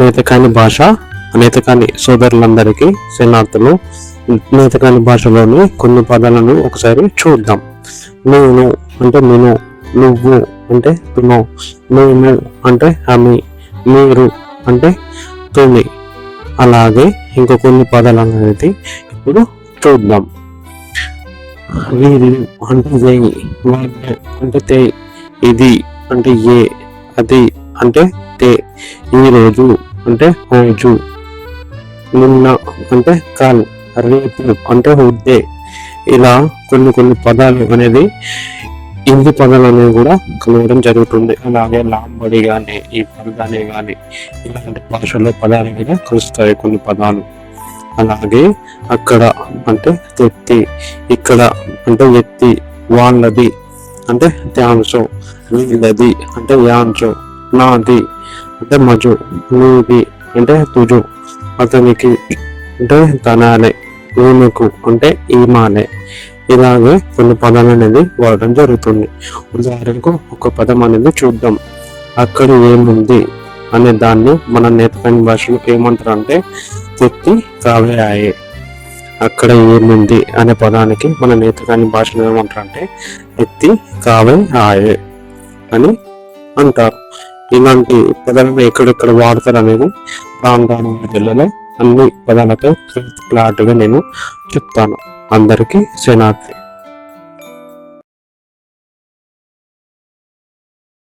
నేతకాని భాష నేతకాని సోదరులందరికీ శరణార్థులు. నేతకాని భాషలోని కొన్ని పదాలను ఒకసారి చూద్దాం. నేను అంటే నేను, నువ్వు అంటే తును, మేము అంటే హమి, మీరు అంటే తుని. అలాగే ఇంకో కొన్ని పదాలు అనేది ఇప్పుడు చూద్దాం. వీళ్ళు అంటే వెయ్యి, వాళ్ళు అంటే తే, ఇది అంటే ఏ, అది అంటే తే, ఈరోజు అంటే రోజు, నిన్న అంటే కాల్, రేపు అంటే ఉద్దే. ఇలా కొన్ని పదాలు అనేది హిందీ పదాలు అనేవి కూడా కలవడం జరుగుతుంది. అలాగే లాంబడి కానీ ఈ పదాలే కానీ ఇలాంటి భాషలో పదాలు కూడా కలుస్తాయి కొన్ని పదాలు. అలాగే అక్కడ అంటే తెత్తి, ఇక్కడ అంటే ఎత్తి, వాళ్ళది అంటే త్యాంశో, వీళ్ళది అంటే యాంశో, నాది అంటే మజు, నీది అంటే తుజు, అతనికి అంటే తనాలే, ఈమెకు అంటే ఈమాలే. ఇలాగే కొన్ని పదాలు అనేది వాడడం జరుగుతుంది. ఉదాహరణకు ఒక పదం అనేది చూద్దాం. అక్కడ ఏముంది అనే దాన్ని మన నేతకాని భాషలో ఏమంటారు అంటే తెత్తి కావే ఆయే. అక్కడ ఏముంది అనే పదానికి మన నేతకాని భాషలో ఏమంటారు అంటే ఎత్తి కావే ఆయే అని అంటారు. ఇలాంటి పదాలను ఎక్కడెక్కడ వాడతారు అనేది రాను జిల్లాలో అన్ని పదాలతో క్లారిటీగా నేను చెప్తాను. అందరికీ శనార్థి.